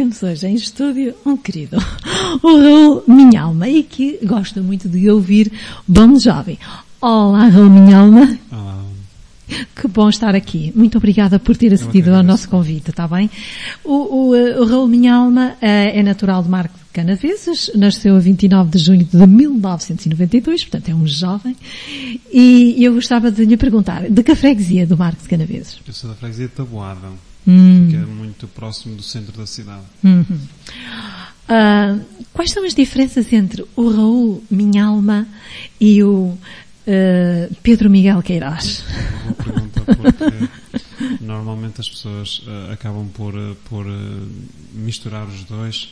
temos hoje em estúdio um querido, o Raul Minhalma, e que gosta muito de ouvir Bon Jovi. Olá, Raul Minhalma. Olá. Que bom estar aqui. Muito obrigada por ter acedido ao nosso convite, está bem? O Raul Minhalma é natural de Marco de Canaveses, nasceu a 29 de junho de 1992, portanto é um jovem, e eu gostava de lhe perguntar, de que freguesia do Marco de Canaveses? Eu sou da freguesia de Taboada, que é muito próximo do centro da cidade. Quais são as diferenças entre o Raul Minhalma e o Pedro Miguel Queiroz? Boa pergunta, porque normalmente as pessoas acabam por misturar os dois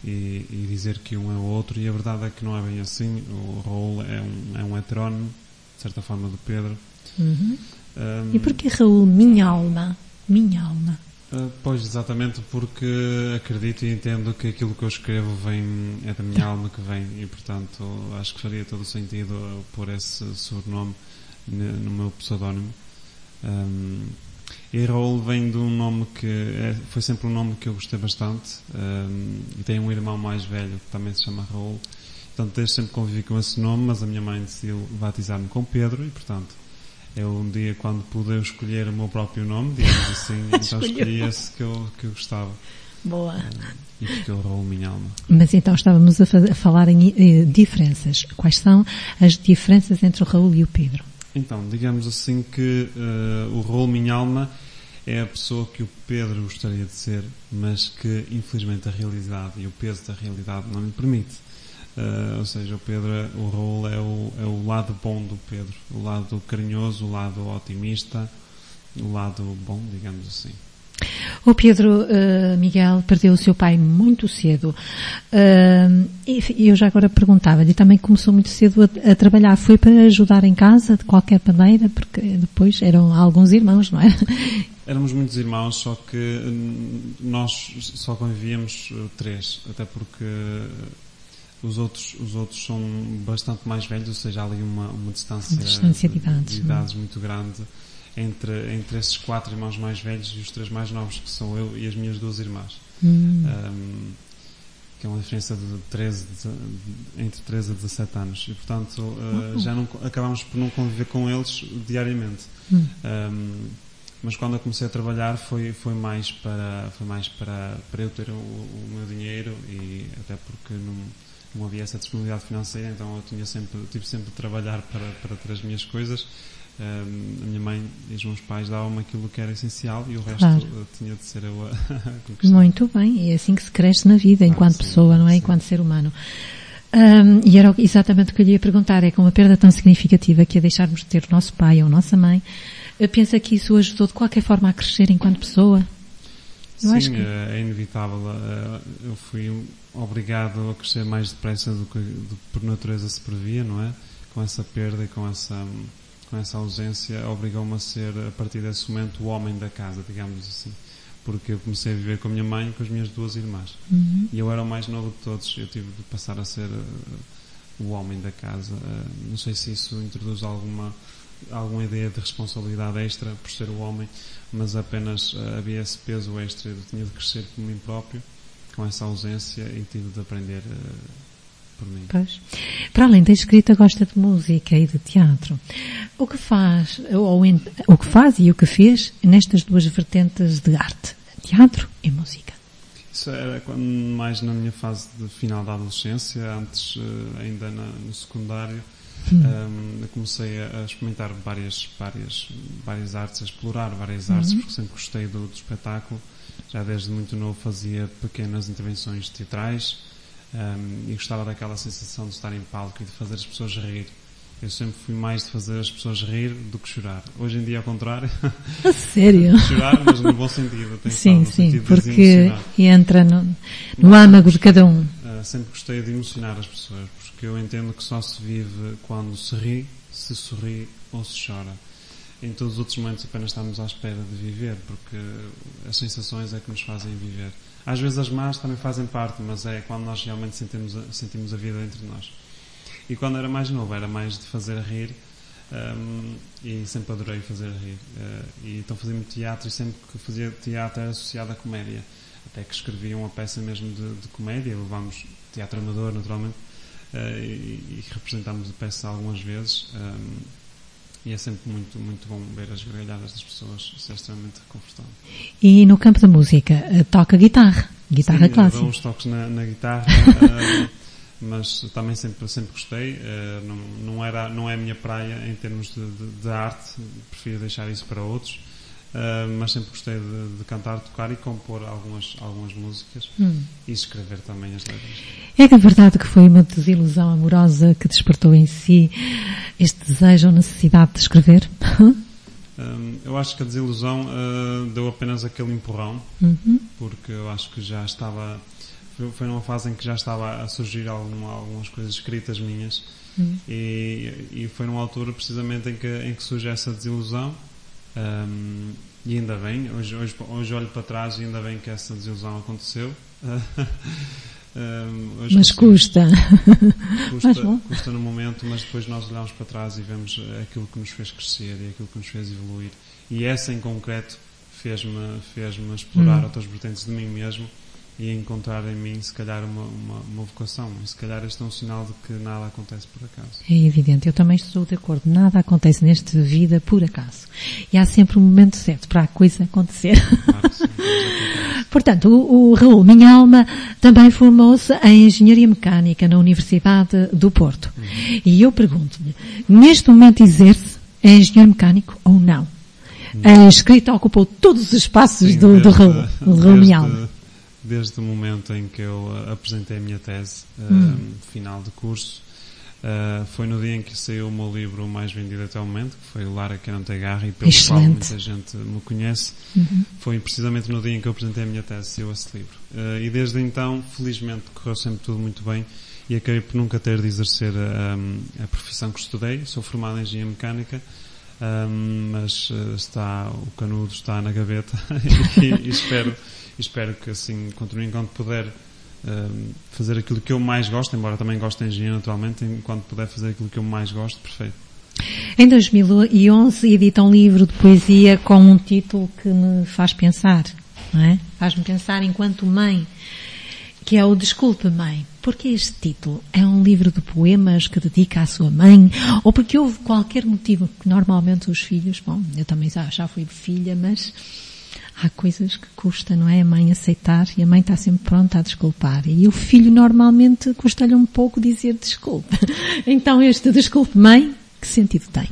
e dizer que um é o outro, e a verdade é que não é bem assim. O Raul é um heterónimo, de certa forma, do Pedro. E porquê Raul Minhalma? Minhalma? Pois, exatamente, porque acredito e entendo que aquilo que eu escrevo é da minha alma que vem, e portanto acho que faria todo o sentido pôr esse sobrenome no meu pseudónimo. E Raul vem de um nome que foi sempre um nome que eu gostei bastante, e tenho um irmão mais velho que também se chama Raul, portanto desde sempre convivi com esse nome, mas a minha mãe decidiu batizar-me com Pedro, e portanto eu um dia, quando pude escolher o meu próprio nome, digamos assim, então escolhi esse que eu gostava. Boa. E porque o Raul Minhalma. Mas então estávamos a falar em diferenças. Quais são as diferenças entre o Raul e o Pedro? Então, digamos assim que o Raul Minhalma é a pessoa que o Pedro gostaria de ser, mas que infelizmente a realidade e o peso da realidade não lhe permite. Ou seja, o Raul é o lado bom do Pedro, o lado carinhoso, o lado otimista, o lado bom, digamos assim. O Pedro Miguel perdeu o seu pai muito cedo, e eu já agora perguntava-lhe, também começou muito cedo a trabalhar, foi para ajudar em casa de qualquer maneira, porque depois eram alguns irmãos, não é? Éramos muitos irmãos, só que nós só convivíamos 3, até porque os outros são bastante mais velhos, ou seja, há ali uma distância de idades muito grande entre esses 4 irmãos mais velhos e os 3 mais novos, que sou eu e as minhas 2 irmãs. Que é uma diferença de entre 13 a 17 anos. E, portanto, acabámos por não conviver com eles diariamente. Mas quando eu comecei a trabalhar foi mais para eu ter o meu dinheiro, e até porque não havia essa disponibilidade financeira, então eu tive sempre de trabalhar para ter as minhas coisas. A minha mãe e os meus pais davam-me aquilo que era essencial, e o resto tinha de ser eu a conquistar. Muito bem, é assim que se cresce na vida, enquanto pessoa, não é? Sim. Enquanto ser humano. E era exatamente o que eu lhe ia perguntar, é com uma perda tão significativa que é deixarmos de ter o nosso pai ou a nossa mãe, pensa que isso o ajudou de qualquer forma a crescer enquanto pessoa? Sim, é inevitável. Eu fui obrigado a crescer mais depressa do que por natureza se previa, não é? Com essa perda e com essa ausência, obrigou-me a ser, a partir desse momento, o homem da casa, digamos assim. Porque eu comecei a viver com a minha mãe e com as minhas 2 irmãs. E eu era o mais novo de todos. Eu tive de passar a ser o homem da casa. Não sei se isso introduz alguma ideia de responsabilidade extra por ser o homem, mas apenas havia esse peso extra. Eu tinha de crescer por mim próprio, com essa ausência, e tive de aprender por mim. Pois. Para além da escrita, gosta de música e de teatro. O que faz e o que fez nestas 2 vertentes de arte, teatro e música? Isso era mais na minha fase de final da adolescência, antes ainda no secundário. Eu comecei a experimentar várias artes, a explorar várias artes, porque sempre gostei do espetáculo. Já desde muito novo fazia pequenas intervenções teatrais, e gostava daquela sensação de estar em palco e de fazer as pessoas rir. Eu sempre fui mais de fazer as pessoas rir do que chorar. Hoje em dia, ao contrário. A sério? Chorar, mas no bom sentido. Atenção, sim, porque entra no âmago de cada um. Sempre gostei de emocionar as pessoas, porque eu entendo que só se vive quando se ri, se sorri ou se chora. Em todos os outros momentos apenas estamos à espera de viver, porque as sensações é que nos fazem viver. Às vezes as más também fazem parte, mas é quando nós realmente sentimos a vida entre nós. E quando era mais novo, era mais de fazer rir, e sempre adorei fazer rir. E então fazia muito teatro, e sempre que fazia teatro era associado à comédia. até que escrevi uma peça mesmo de comédia, levámos teatro amador, naturalmente, e representámos a peça algumas vezes, e é sempre muito, muito bom ver as gargalhadas das pessoas, isso é extremamente reconfortante. E no campo da música, toca guitarra clássica? Sim, dou uns toques na guitarra, mas também sempre gostei, não é a minha praia em termos de arte, prefiro deixar isso para outros, mas sempre gostei de cantar, tocar e compor algumas músicas e escrever também as letras. É que a verdade que foi uma desilusão amorosa que despertou em si este desejo ou necessidade de escrever? Eu acho que a desilusão deu apenas aquele empurrão, porque eu acho que já estava... Foi numa fase em que já estava a surgir algumas coisas escritas minhas e foi numa altura precisamente em que surge essa desilusão, e ainda bem, hoje olho para trás e ainda bem que essa desilusão aconteceu. Mas custa no momento, mas depois nós olhamos para trás e vemos aquilo que nos fez crescer e aquilo que nos fez evoluir, e essa em concreto fez-me explorar outras vertentes de mim mesmo e encontrar em mim, se calhar, uma vocação. E se calhar este é um sinal de que nada acontece por acaso. É evidente, eu também estou de acordo. Nada acontece nesta vida por acaso. E há sempre um momento certo para a coisa acontecer. Claro que sim, portanto, o Raul Minhalma também formou-se em Engenharia Mecânica na Universidade do Porto. E eu pergunto-lhe, neste momento exerce engenheiro mecânico ou não? A escrita ocupou todos os espaços do Raul Minhalma. Desde o momento em que eu apresentei a minha tese, final de curso, foi no dia em que saiu o meu livro mais vendido até o momento, que foi o Lara que não tem garra, e pelo qual muita gente me conhece. Foi precisamente no dia em que eu apresentei a minha tese, saiu esse livro. E desde então, felizmente, correu sempre tudo muito bem e acabei por nunca ter de exercer a profissão que estudei. Sou formado em Engenharia Mecânica, mas o canudo está na gaveta e espero que assim continue enquanto puder fazer aquilo que eu mais gosto, embora também goste de engenharia naturalmente, enquanto puder fazer aquilo que eu mais gosto, perfeito. Em 2011 edita um livro de poesia com um título que me faz pensar, não é? Faz-me pensar enquanto mãe, que é o Desculpe Mãe. Porque este título? É um livro de poemas que dedica à sua mãe? Ou porque houve qualquer motivo que normalmente os filhos, bom, eu também já fui filha, mas há coisas que custa, não é? A mãe aceitar, e a mãe está sempre pronta a desculpar. E o filho normalmente custa-lhe um pouco dizer desculpe. Então este Desculpe Mãe, que sentido tem?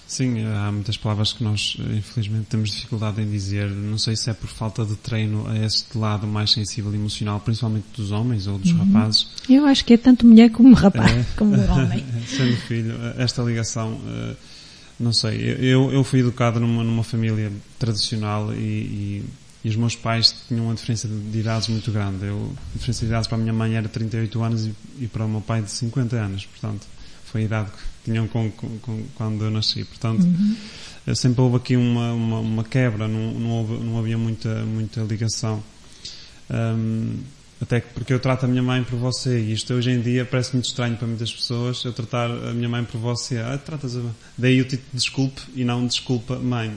Sim, há muitas palavras que nós, infelizmente, temos dificuldade em dizer. Não sei se é por falta de treino a este lado mais sensível e emocional, principalmente dos homens ou dos rapazes. Eu acho que é tanto mulher como rapaz, como homem. Sendo filho, esta ligação... Não sei, eu fui educado numa família tradicional e os meus pais tinham uma diferença de idades muito grande. A diferença de idades para a minha mãe era 38 anos e para o meu pai de 50 anos. Portanto, foi a idade que tinham quando eu nasci. Portanto, sempre houve aqui uma quebra, não havia muita ligação. Até porque eu trato a minha mãe por você, e isto hoje em dia parece muito estranho para muitas pessoas, eu tratar a minha mãe por você. Daí o título Desculpe e não Desculpa Mãe.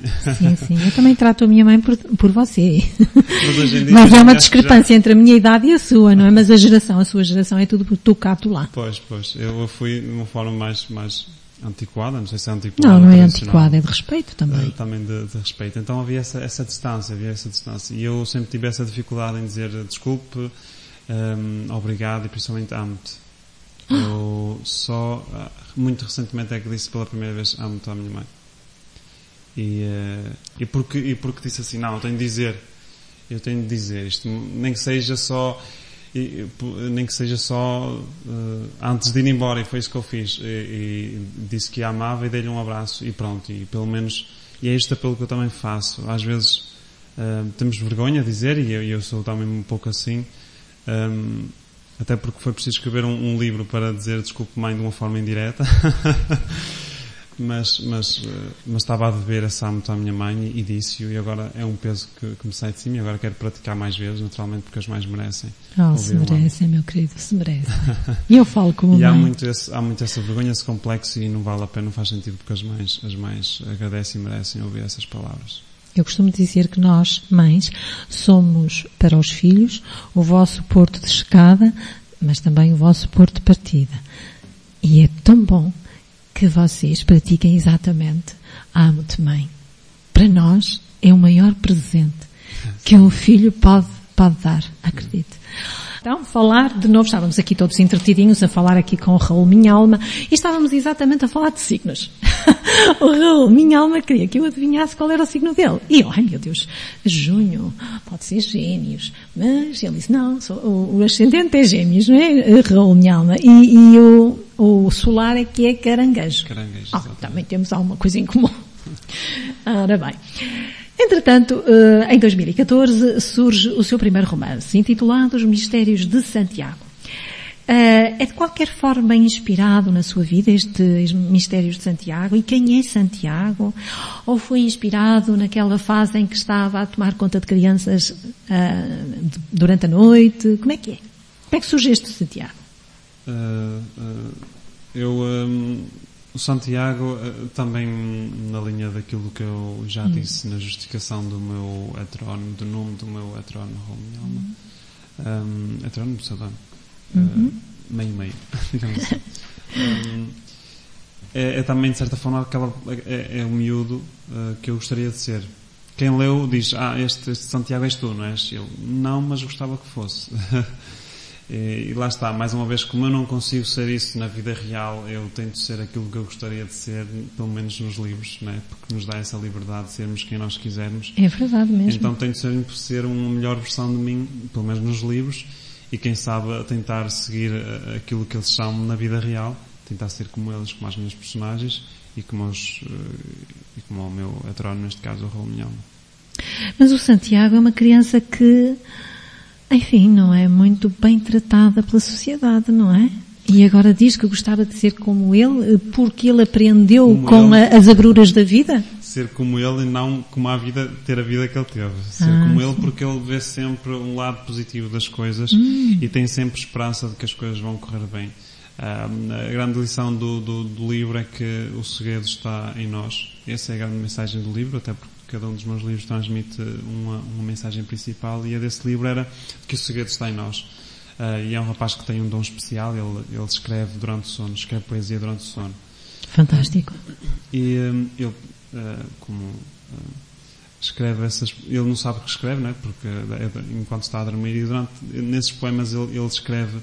Sim, eu também trato a minha mãe por você. Mas, hoje em dia, mas é uma discrepância entre a minha idade e a sua, não é? Mas a sua geração é tudo por tu cá, tu lá. Pois, eu fui de uma forma mais antiquada, não sei se é antiquada. Não é antiquada, é de respeito também. Também de respeito. Então havia essa distância, e eu sempre tive essa dificuldade em dizer desculpe, obrigado e principalmente amo-te. Eu só muito recentemente é que disse pela primeira vez amo-te à minha mãe. E porque disse assim, não, eu tenho de dizer isto, nem que seja só antes de ir embora, e foi isso que eu fiz, e disse que a amava e dei-lhe um abraço e pronto, e pelo menos, e é este apelo que eu também faço. Às vezes temos vergonha de dizer, e eu sou também um pouco assim, até porque foi preciso escrever um livro para dizer desculpe mãe de uma forma indireta. Mas estava a dever essa amo-te à minha mãe e disse-o, e agora é um peso que me sai de cima, e agora quero praticar mais vezes, naturalmente, porque as mães merecem. Se merecem, meu querido, se merecem. E eu falo como mãe. Há muito essa vergonha, esse complexo, e não vale a pena, não faz sentido, porque as mães agradecem e merecem ouvir essas palavras. Eu costumo dizer que nós, mães, somos para os filhos o vosso porto de chegada, mas também o vosso porto de partida. E é tão bom que vocês pratiquem exatamente amo-te, mãe. Para nós é o maior presente que um filho pode dar, acredite. Então, falar de novo, estávamos aqui todos entretidinhos a falar aqui com o Raul Minhalma e estávamos exatamente a falar de signos. O Raul Minhalma queria que eu adivinhasse qual era o signo dele. E eu, ai meu Deus, junho, pode ser Gêmeos. Mas ele disse, não, o ascendente é Gêmeos, não é, Raul Minhalma? E o solar é que é Caranguejo. Caranguejo, também temos alguma coisa em comum. Ora bem. Entretanto, em 2014 surge o seu primeiro romance, intitulado Os Mistérios de Santiago. É de qualquer forma inspirado na sua vida estes Mistérios de Santiago? E quem é Santiago? Ou foi inspirado naquela fase em que estava a tomar conta de crianças durante a noite? Como é que é? Como é que surge este Santiago? O Santiago, também na linha daquilo que eu já disse na justificação do meu heterónimo, do nome do meu heterónimo, heterónimo, pseudónimo, meio, digamos assim. É também, de certa forma, é o miúdo que eu gostaria de ser. Quem leu diz, este Santiago és tu, não és? Eu, não, mas gostava que fosse. E lá está, mais uma vez, como eu não consigo ser isso na vida real, eu tento ser aquilo que eu gostaria de ser, pelo menos nos livros, né? Porque nos dá essa liberdade de sermos quem nós quisermos. É verdade mesmo. Então tento ser uma melhor versão de mim, pelo menos nos livros, e quem sabe tentar seguir aquilo que eles chamam na vida real, tentar ser como eles, como as minhas personagens e como o meu heterónimo, neste caso o Raul Minhalma. Mas o Santiago é uma criança que, enfim, não é muito bem tratada pela sociedade, não é? E agora diz que gostava de ser como ele, porque ele aprendeu as agruras da vida? Ser como ele e não como ter a vida que ele teve. Ser como ele porque ele vê sempre um lado positivo das coisas e tem sempre esperança de que as coisas vão correr bem. A grande lição do livro é que o segredo está em nós. Essa é a grande mensagem do livro, até porque cada um dos meus livros transmite uma mensagem principal, e a desse livro era que o segredo está em nós. E é um rapaz que tem um dom especial, ele escreve durante o sono, escreve poesia durante o sono. Fantástico. E ele, escreve ele não sabe o que escreve, não é? Porque enquanto está a dormir, e nesses poemas ele escreve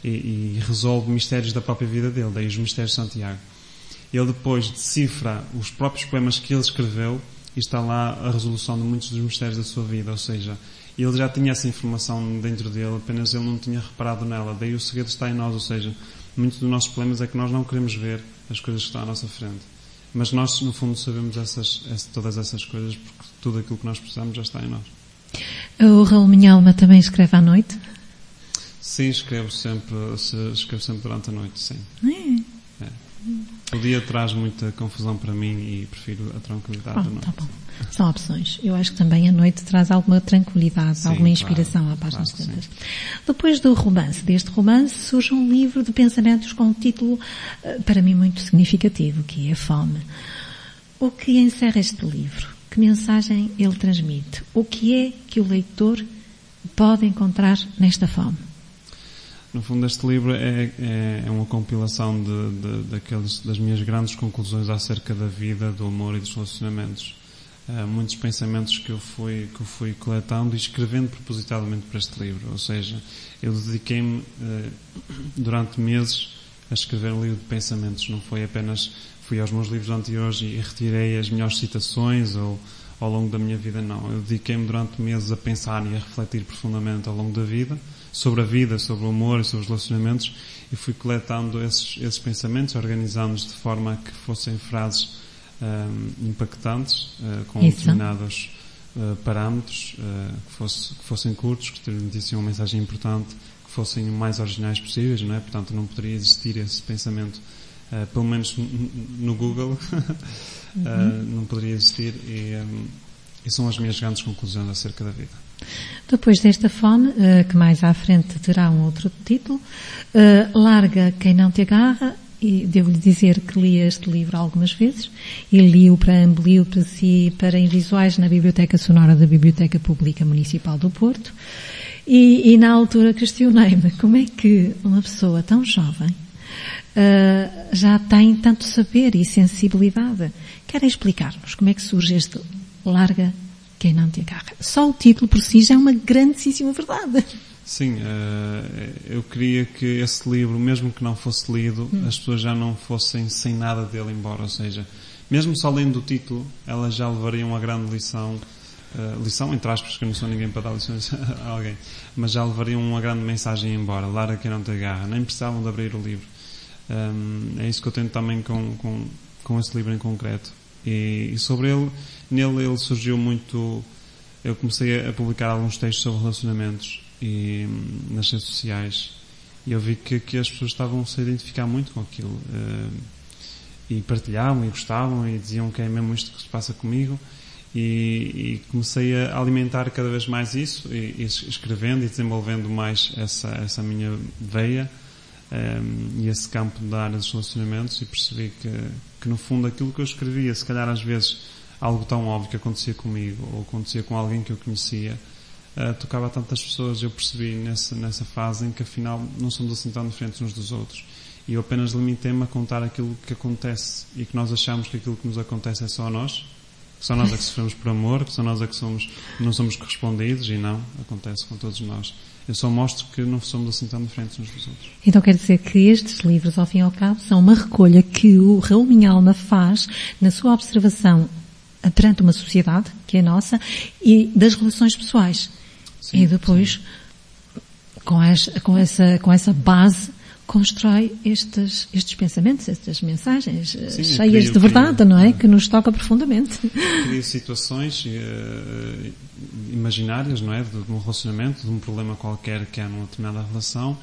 e resolve mistérios da própria vida dele, daí os Mistérios de Santiago. Ele depois decifra os próprios poemas que ele escreveu e está lá a resolução de muitos dos mistérios da sua vida, ou seja, ele já tinha essa informação dentro dele, apenas ele não tinha reparado nela. Daí o segredo está em nós, ou seja, muitos dos nossos problemas é que nós não queremos ver as coisas que estão à nossa frente. Mas nós, no fundo, sabemos todas essas coisas, porque tudo aquilo que nós precisamos já está em nós. O Raul Minhalma também escreve à noite? Sim, escrevo sempre durante a noite, sim. É. O dia traz muita confusão para mim e prefiro a tranquilidade da noite. Tá bom. São opções. Eu acho que também a noite traz alguma tranquilidade, sim, alguma inspiração à páginas tantas. Depois deste romance, surge um livro de pensamentos com um título, para mim, muito significativo, que é A Fome. O que encerra este livro? Que mensagem ele transmite? O que é que o leitor pode encontrar nesta fome? No fundo, este livro é uma compilação das minhas grandes conclusões acerca da vida, do amor e dos relacionamentos. Muitos pensamentos que eu fui coletando e escrevendo propositadamente para este livro. Ou seja, eu dediquei-me durante meses a escrever um livro de pensamentos. Não foi apenas fui aos meus livros anteriores e retirei as melhores citações ou ao longo da minha vida, não. Eu dediquei-me durante meses a pensar e a refletir profundamente ao longo da vida, sobre o amor e sobre os relacionamentos, e fui coletando esses pensamentos, organizando-os de forma a que fossem frases impactantes, com determinados parâmetros, que fossem curtos, que transmitissem uma mensagem importante, que fossem o mais originais possíveis, não é? Portanto, não poderia existir esse pensamento, pelo menos no Google, não poderia existir, e são as minhas grandes conclusões acerca da vida. Depois desta fome, que mais à frente terá um outro título, Larga quem não te agarra e devo-lhe dizer que li este livro algumas vezes, e li-o para preâmbulo, li-o para si, para em visuais na Biblioteca Sonora da Biblioteca Pública Municipal do Porto, e na altura questionei-me como é que uma pessoa tão jovem já tem tanto saber e sensibilidade. Querem explicar-nos como é que surge este Larga Quem Não Te Agarra? Só o título por si já é uma grandíssima verdade. Sim, eu queria que esse livro, mesmo que não fosse lido, as pessoas já não fossem sem nada dele embora. Ou seja, mesmo só lendo o título, elas já levariam uma grande lição, entre aspas, porque eu não sou ninguém para dar lições a alguém, mas já levariam uma grande mensagem embora. Larga Quem Não Te Agarra. Nem precisavam de abrir o livro. É isso que eu tento também com esse livro em concreto. E sobre nele ele surgiu muito. Eu comecei a publicar alguns textos sobre relacionamentos e nas redes sociais, e eu vi que as pessoas estavam a se identificar muito com aquilo, e partilhavam e gostavam e diziam que é mesmo isto que se passa comigo, e comecei a alimentar cada vez mais isso, e escrevendo e desenvolvendo mais essa minha veia e esse campo da área dos relacionamentos, e percebi que no fundo aquilo que eu escrevia, se calhar às vezes algo tão óbvio que acontecia comigo ou acontecia com alguém que eu conhecia, tocava a tantas pessoas. Eu percebi nessa fase em que afinal não somos assim tão diferentes uns dos outros, e eu apenas limitei-me a contar aquilo que acontece, e que nós achamos que aquilo que nos acontece é só a nós, que só nós é que sofremos por amor, que só nós é que não somos correspondidos, e não, acontece com todos nós. Eu só mostro que não somos assim tão diferentes uns dos outros. Então quer dizer que estes livros, ao fim e ao cabo, são uma recolha que o Raul Minhalma faz na sua observação perante uma sociedade, que é a nossa, e das relações pessoais. Sim, e depois, com essa base, constrói estes pensamentos, estas mensagens cheias de verdade, não é? Que nos toca profundamente. Cria situações imaginárias, não é? De um relacionamento, de um problema qualquer que há numa determinada relação,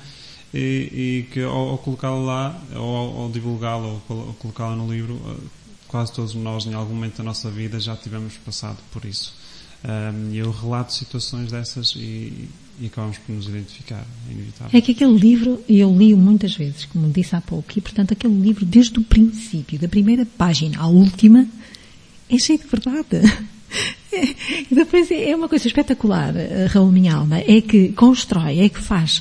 e que ao colocá-la lá, ou ao divulgá-la, ou colocá-la no livro, quase todos nós, em algum momento da nossa vida, já tivemos passado por isso. E eu relato situações dessas e acabamos por nos identificar, é inevitável. É que aquele livro, eu li-o muitas vezes, como disse há pouco, e portanto aquele livro, desde o princípio, da primeira página à última, é cheio de verdade. E depois é uma coisa espetacular, Raul Minhalma, é que constrói, é que faz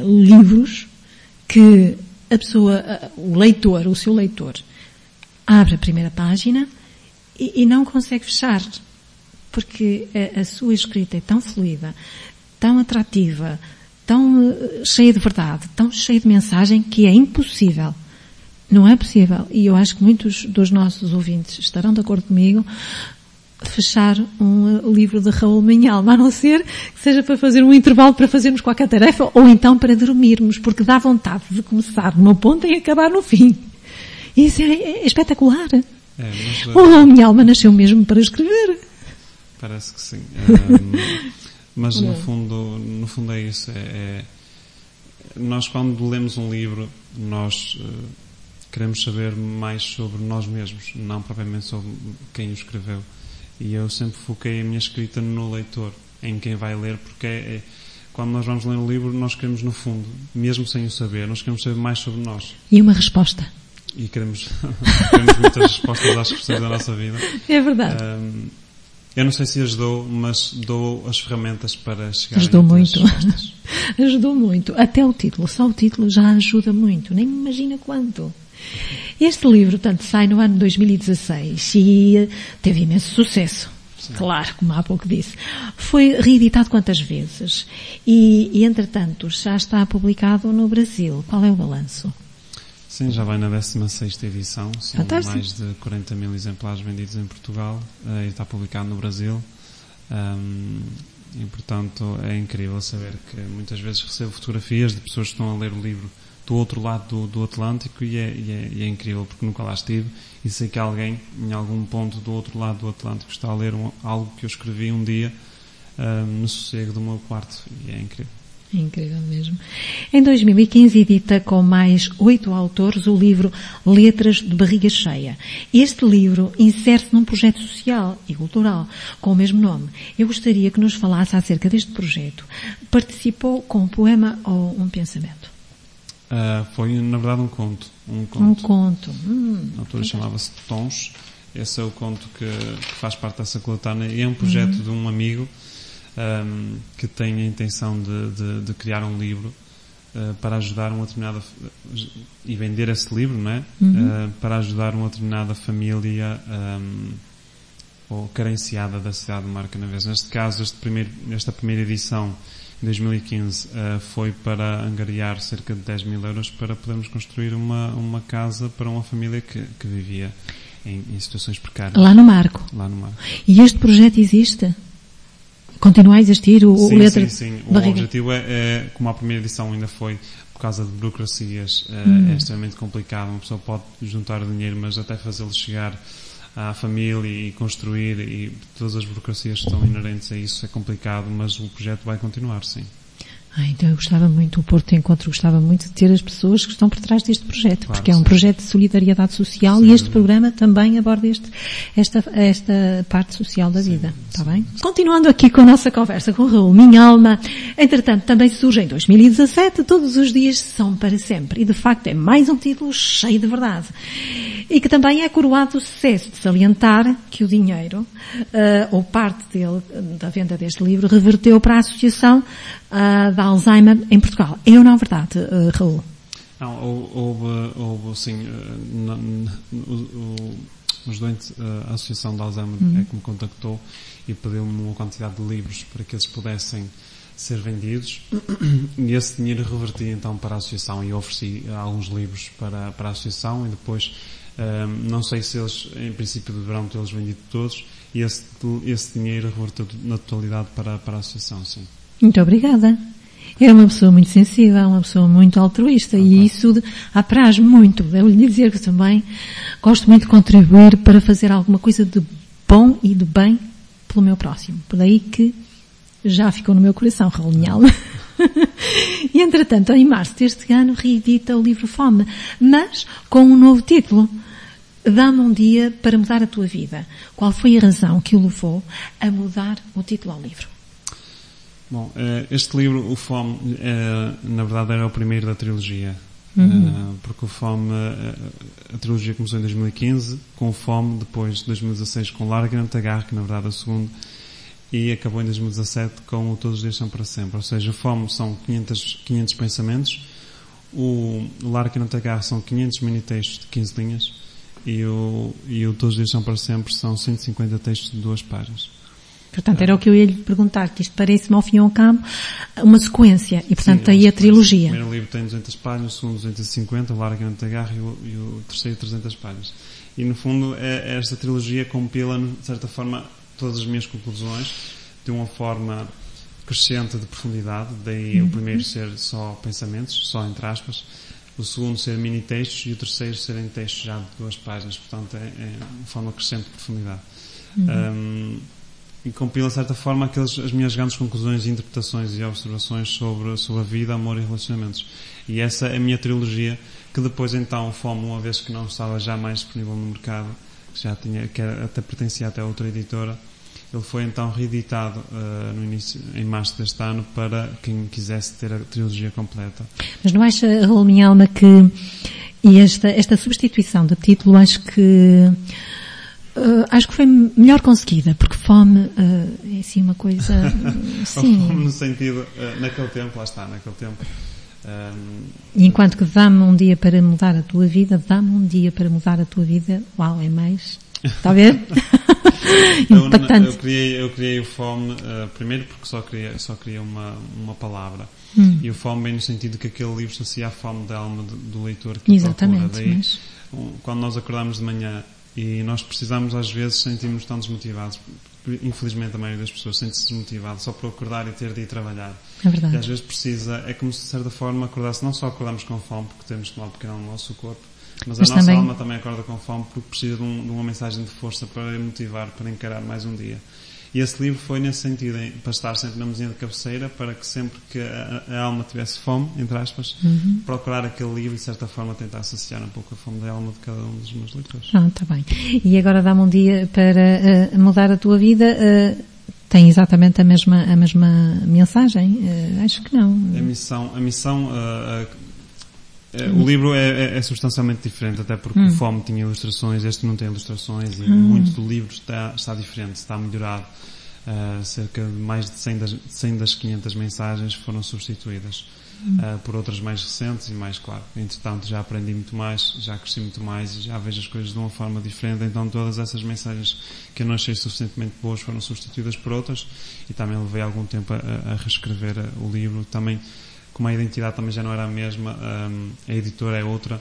livros que a pessoa, o seu leitor, abre a primeira página e não consegue fechar, porque a sua escrita é tão fluida, tão atrativa, tão cheia de verdade, tão cheia de mensagem, que é impossível. Não é possível. E eu acho que muitos dos nossos ouvintes estarão de acordo comigo, fechar um livro de Raul Minhalma, a não ser que seja para fazer um intervalo para fazermos qualquer tarefa, ou então para dormirmos, porque dá vontade de começar numa ponta e acabar no fim. Isso é espetacular. O Raul Minhalma nasceu mesmo para escrever. Parece que sim. Mas no fundo é isso. Nós, quando lemos um livro, nós queremos saber mais sobre nós mesmos, não propriamente sobre quem o escreveu. E eu sempre foquei a minha escrita no leitor, em quem vai ler, porque quando nós vamos ler um livro, nós queremos, no fundo, mesmo sem o saber, nós queremos saber mais sobre nós. E uma resposta. E queremos muitas respostas às questões da nossa vida. É verdade. Eu não sei se ajudou, mas dou as ferramentas para chegar Ajudou muito. Ajudou muito. Até o título. Só o título já ajuda muito. Nem me imagina quanto. Este livro, tanto sai no ano 2016 e teve imenso sucesso. Sim. Claro, como há pouco disse. Foi reeditado quantas vezes? E entretanto, já está publicado no Brasil. Qual é o balanço? Sim, já vai na 16ª edição. São Fantástico. Mais de 40 mil exemplares vendidos em Portugal e está publicado no Brasil. E, portanto, é incrível saber que muitas vezes recebo fotografias de pessoas que estão a ler o livro do outro lado do Atlântico e é incrível, porque nunca lá estive e sei que alguém, em algum ponto do outro lado do Atlântico, está a ler algo que eu escrevi um dia no sossego do meu quarto, e é incrível. É incrível mesmo. Em 2015 edita com mais 8 autores o livro Letras de Barriga Cheia. Este livro insere-se num projeto social e cultural com o mesmo nome. Eu gostaria que nos falasse acerca deste projeto. Participou com um poema ou um pensamento? Foi, na verdade, um conto. A autora chamava-se Tons. Esse é o conto que faz parte dessa coletânea e é um projeto de um amigo que tem a intenção de criar um livro para ajudar uma determinada e vender esse livro, não é? Para ajudar uma determinada família ou carenciada da cidade de Marcanavês. Neste caso, esta primeira edição em 2015 foi para angariar cerca de 10 mil euros para podermos construir uma casa para uma família que vivia em situações precárias. Lá no Marco. E este projeto existe? Continua a existir o Letra Sim. O Barriga? objetivo é, como a primeira edição ainda foi, por causa de burocracias, é extremamente complicado. Uma pessoa pode juntar dinheiro, mas até fazê-lo chegar à família e construir, e todas as burocracias que estão inerentes a isso é complicado, mas o projeto vai continuar, sim. Então eu gostava muito, o Porto Encontro gostava muito de ter as pessoas que estão por trás deste projeto, claro, porque é um projeto de solidariedade social e este programa também aborda esta parte social da vida, está bem? Continuando aqui com a nossa conversa com o Raul Minhalma, entretanto também surge em 2017, Todos os Dias São para Sempre, e de facto é mais um título cheio de verdade, e que também é coroado do sucesso, de salientar que o dinheiro, ou parte dele, da venda deste livro, reverteu para a Associação da Alzheimer em Portugal. É ou não verdade, Raul? Não, houve sim, os doentes, a Associação da Alzheimer é que me contactou e pediu-me uma quantidade de livros para que eles pudessem ser vendidos, e esse dinheiro revertia então para a Associação, e ofereci alguns livros para a Associação, e depois não sei se eles em princípio deverão tê-los vendido todos, e esse dinheiro reverteu na totalidade para a Associação, sim. Muito obrigada. Era uma pessoa muito sensível, uma pessoa muito altruísta, e isso apraz-me muito. Devo-lhe dizer que também gosto muito de contribuir para fazer alguma coisa de bom e de bem pelo meu próximo. Por daí que já ficou no meu coração, Raul Minhalma. E entretanto, em março deste ano, reedita o livro Fome, mas com um novo título. Dá-me um dia para mudar a tua vida. Qual foi a razão que o levou a mudar o título ao livro? Bom, este livro, o Fome, na verdade era o primeiro da trilogia, porque o Fome, a trilogia começou em 2015 com o Fome, depois 2016 com Larga Não Te Agarre, que na verdade é o segundo, e acabou em 2017 com o Todos os Dias São para Sempre. Ou seja, o Fome são 500 pensamentos, o Larga Não Te Agarre são 500 mini-textos de 15 linhas, e o Todos os Dias São para Sempre são 150 textos de 2 páginas. Portanto, era o que eu ia lhe perguntar, que isto parece-me ao fim e ao cabo uma sequência, e portanto sim, aí a trilogia. O primeiro livro tem 200 páginas, o segundo 250, o Larga Não Te Agarre, e o terceiro 300 páginas. E no fundo, esta trilogia compila, de certa forma, todas as minhas conclusões, de uma forma crescente de profundidade, daí o primeiro ser só pensamentos, só entre aspas, o segundo ser mini-textos e o terceiro serem textos já de 2 páginas, portanto é uma forma crescente de profundidade. E compila, de certa forma, as minhas grandes conclusões, interpretações e observações sobre a vida, amor e relacionamentos. E essa é a minha trilogia, que depois então o Fome, uma vez que não estava já mais disponível no mercado, que até pertencia até a outra editora, ele foi então reeditado em março deste ano para quem quisesse ter a trilogia completa. Mas não acha, Raul Minhalma, que esta substituição de título, acho que foi melhor conseguida, porque Fome é assim uma coisa... sim. Fome no sentido, naquele tempo, lá está, naquele tempo. Enquanto que dá-me um dia para mudar a tua vida, dá-me um dia para mudar a tua vida, uau, é mais... Está a ver? Impactante. Eu criei o Fome, primeiro porque só queria uma palavra. E o Fome bem no sentido que aquele livro sacia a fome da alma do leitor que exatamente, procura. Daí, quando nós acordamos de manhã e nós precisamos, às vezes, sentimos tão desmotivados. Infelizmente, a maioria das pessoas sente-se desmotivada só por acordar e ter de ir trabalhar. É verdade. E às vezes é como se, de certa forma, acordasse, não só acordamos com fome, porque temos de tomar um pequeno no nosso corpo, mas a nossa alma também acorda com fome porque precisa de uma mensagem de força para motivar, para encarar mais um dia. E esse livro foi nesse sentido, para estar sempre na mesinha de cabeceira, para que sempre que a alma tivesse fome, entre aspas, procurar aquele livro e de certa forma tentar associar um pouco a fome da alma de cada um dos meus leitores. Está bem. E agora dá-me um dia para mudar a tua vida. Tem exatamente a mesma mensagem? Acho que não. A missão O livro é substancialmente diferente, até porque o Fome tinha ilustrações, este não tem ilustrações, e muito do livro está diferente, está melhorado. Cerca de mais de 100 das 500 mensagens foram substituídas por outras mais recentes e mais, claro, entretanto já aprendi muito mais, já cresci muito mais e já vejo as coisas de uma forma diferente, então todas essas mensagens que eu não achei suficientemente boas foram substituídas por outras, e também levei algum tempo a reescrever o livro. Também, como a identidade também já não era a mesma, a editora é outra,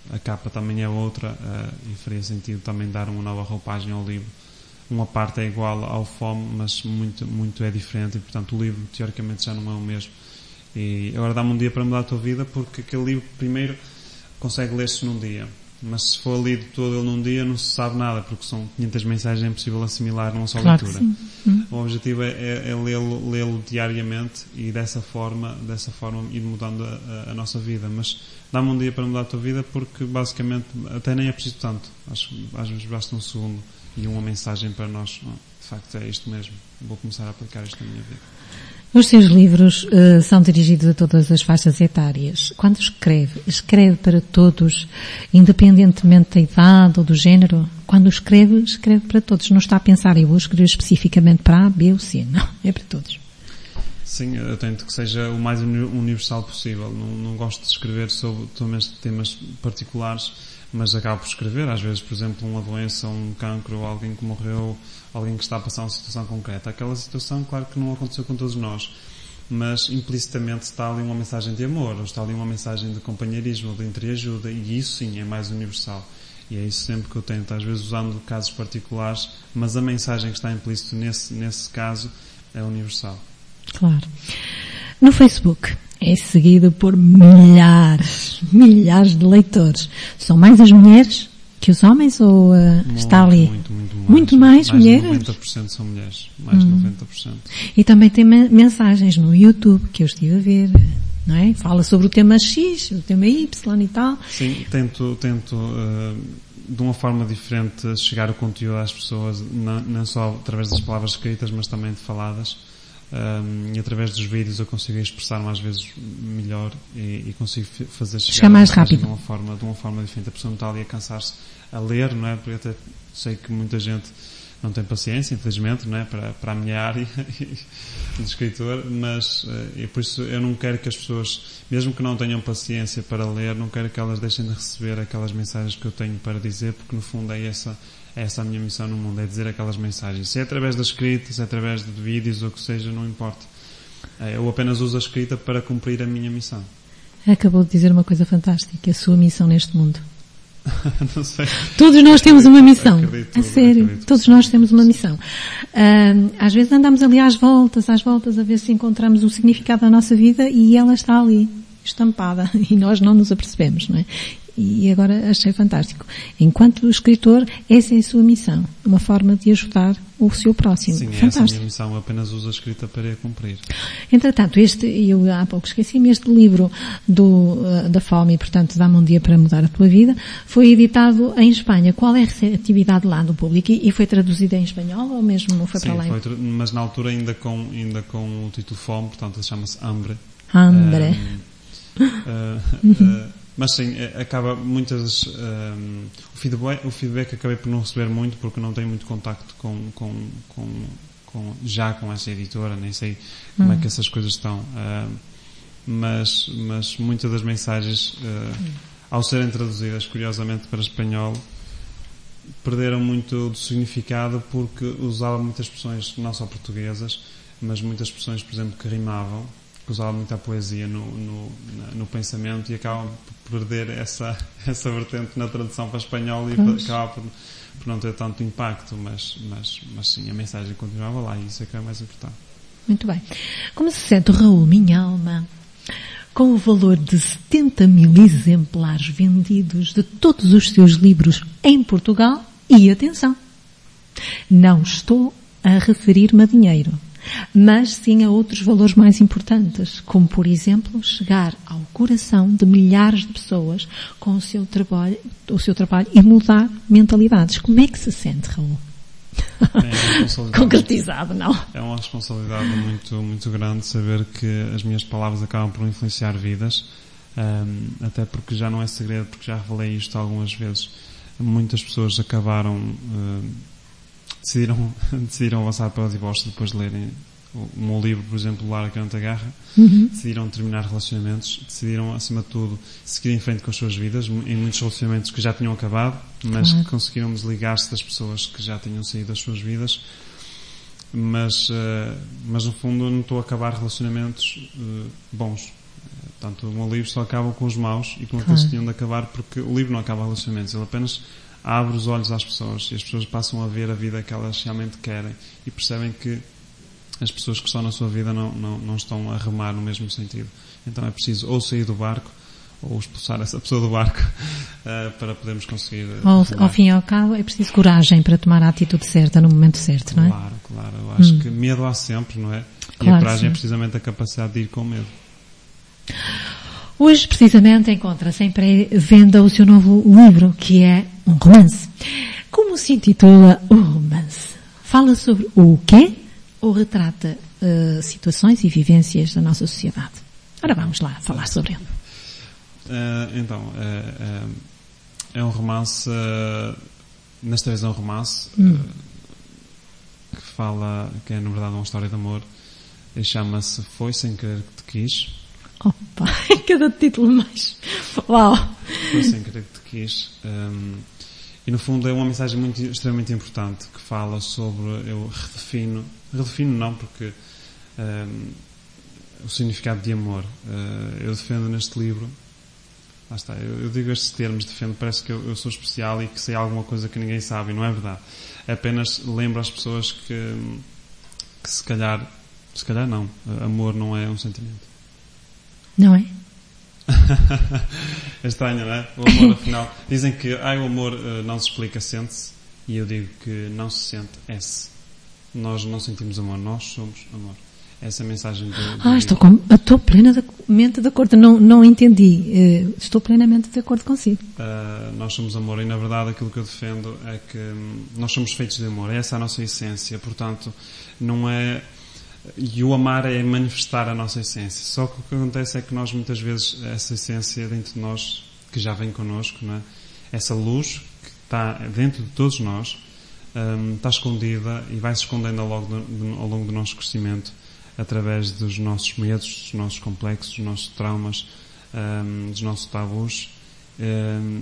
a capa também é outra, e faria sentido também dar uma nova roupagem ao livro. Uma parte é igual ao Fome, mas muito é diferente, e portanto o livro teoricamente já não é o mesmo. E agora dá-me um dia para mudar a tua vida, porque aquele livro primeiro consegue ler-se num dia, mas se for lido todo ele num dia não se sabe nada, porque são 500 mensagens, é impossível assimilar numa só leitura. O objetivo é lê-lo diariamente e dessa forma ir mudando a nossa vida. Mas dá-me um dia para mudar a tua vida, porque basicamente até nem é preciso tanto, acho que às vezes basta um segundo e uma mensagem para nós. De facto é isto mesmo, vou começar a aplicar isto na minha vida. Os seus livros são dirigidos a todas as faixas etárias. Quando escreve para todos, independentemente da idade ou do género? Quando escreve para todos. Não está a pensar, eu vou escrever especificamente para A, B ou C. Não, é para todos. Sim, eu tento que seja o mais universal possível. Não gosto de escrever sobre temas particulares, mas acabo por escrever, às vezes, por exemplo, uma doença, um cancro, ou alguém que morreu, alguém que está a passar uma situação concreta. Aquela situação, claro que não aconteceu com todos nós, mas implicitamente está ali uma mensagem de amor, ou está ali uma mensagem de companheirismo, de entreajuda, e isso sim é mais universal. E é isso sempre que eu tento, às vezes usando casos particulares, mas a mensagem que está implícito nesse caso é universal. Claro. No Facebook é seguido por milhares de leitores. São mais as mulheres que os homens, ou está ali? Muito mais mulheres? De 90% são mulheres. Mais de 90%. E também tem mensagens no YouTube, que eu estive a ver, não é? Fala sobre o tema X, o tema Y e tal. Sim, tento de uma forma diferente chegar o conteúdo às pessoas, não só através das palavras escritas, mas também de faladas. E através dos vídeos eu consigo expressar-me às vezes melhor e consigo fazer chegar mais rápido de uma forma diferente. A pessoa não está ali a cansar-se a ler, não é? Porque até sei que muita gente não tem paciência, infelizmente, não é? Para a minha área de escritor, mas e por isso eu não quero que as pessoas, mesmo que não tenham paciência para ler, não quero que elas deixem de receber aquelas mensagens que eu tenho para dizer, porque no fundo é essa a minha missão no mundo, é dizer aquelas mensagens. Se é através da escrita, se é através de vídeos ou o que seja, não importa. Eu apenas uso a escrita para cumprir a minha missão. Acabou de dizer uma coisa fantástica, a sua missão neste mundo. Não sei. Todos nós temos uma missão. A sério, todos nós temos uma missão. Às vezes andamos ali às voltas, a ver se encontramos o significado da nossa vida, e ela está ali, estampada, e nós não nos apercebemos, não é? E agora achei fantástico. Enquanto escritor, essa é a sua missão. Uma forma de ajudar o seu próximo. Sim, fantástico. Essa é a minha missão. Eu apenas uso a escrita para a cumprir. Entretanto, eu há pouco esqueci-me, este livro da Fome, portanto, Dá-me um Dia para Mudar a Tua Vida, foi editado em Espanha. Qual é a receptividade lá do público? E foi traduzido em espanhol ou mesmo não foi? Sim, para lá? Foi, mas na altura ainda com o título Fome, portanto, chama-se Hambre. Hambre. Mas sim, acaba muitas o feedback acabei por não receber muito, porque não tenho muito contacto com essa editora, nem sei como é que essas coisas estão, mas muitas das mensagens ao serem traduzidas curiosamente para espanhol perderam muito do significado, porque usava muitas expressões não só portuguesas, mas muitas expressões, por exemplo, que rimavam, que usava muita poesia no pensamento, e acabam por perder essa vertente na tradução para espanhol, e acaba por não ter tanto impacto, mas sim, a mensagem continuava lá, e isso é que é mais importante. Muito bem. Como se sente o Raul Minha Alma com o valor de 70 mil exemplares vendidos de todos os seus livros em Portugal? E atenção, não estou a referir-me a dinheiro, mas sim a outros valores mais importantes, como, por exemplo, chegar ao coração de milhares de pessoas com o seu trabalho e mudar mentalidades. Como é que se sente, Raul? Concretizado, não? É uma responsabilidade muito, muito grande saber que as minhas palavras acabam por influenciar vidas. até porque já não é segredo, porque já revelei isto algumas vezes. Muitas pessoas acabaram, decidiram avançar para o divórcio depois de lerem o meu livro, por exemplo, Lara que não te agarra. Decidiram terminar relacionamentos, decidiram, acima de tudo, seguir em frente com as suas vidas, em muitos relacionamentos que já tinham acabado, mas que conseguiram desligar-se das pessoas que já tinham saído das suas vidas. Mas no fundo eu não estou a acabar relacionamentos bons. Portanto, o meu livro só acaba com os maus e com aqueles que tinham de acabar, porque o livro não acaba relacionamentos, ele apenas abre os olhos às pessoas e as pessoas passam a ver a vida que elas realmente querem e percebem que as pessoas que estão na sua vida não estão a remar no mesmo sentido. Então é preciso ou sair do barco ou expulsar essa pessoa do barco para podermos conseguir... Ao fim e ao cabo é preciso coragem para tomar a atitude certa no momento certo, não é? Claro. Eu acho que medo há sempre, não é? E a coragem é precisamente a capacidade de ir com medo. Hoje, precisamente, encontra-se em pré-venda o seu novo livro, que é um romance. Como se intitula o romance? Fala sobre o quê? Ou retrata situações e vivências da nossa sociedade? Ora, vamos lá falar sobre ele. É um romance, nesta vez é um romance que fala, que é na verdade uma história de amor, e chama-se Foi Sem Querer Que Te Quis. Opa, cada título mais... Uau! Foi Sem Querer Que Te Quis. E no fundo é uma mensagem extremamente importante que fala sobre, eu redefino não, porque o significado de amor. Eu defendo neste livro, lá está, eu digo estes termos, defendo, parece que eu sou especial e que sei alguma coisa que ninguém sabe, e não é verdade. Apenas lembro às pessoas que se calhar não, amor não é um sentimento. Não é? É estranho, não é? O amor, afinal, dizem que o amor não se explica, sente-se, e eu digo que não se sente, é-se. Nós não sentimos amor, nós somos amor. Essa é a mensagem do estou plenamente de acordo. Não entendi. Estou plenamente de acordo consigo. Nós somos amor e, na verdade, aquilo que eu defendo é que nós somos feitos de amor. Essa é a nossa essência. Portanto, não é... E o amar é manifestar a nossa essência. Só que o que acontece é que nós, muitas vezes, essa essência dentro de nós, que já vem connosco, não é? Essa luz que está dentro de todos nós, está escondida e vai se escondendo ao longo do nosso crescimento, através dos nossos medos, dos nossos complexos, dos nossos traumas, dos nossos tabus,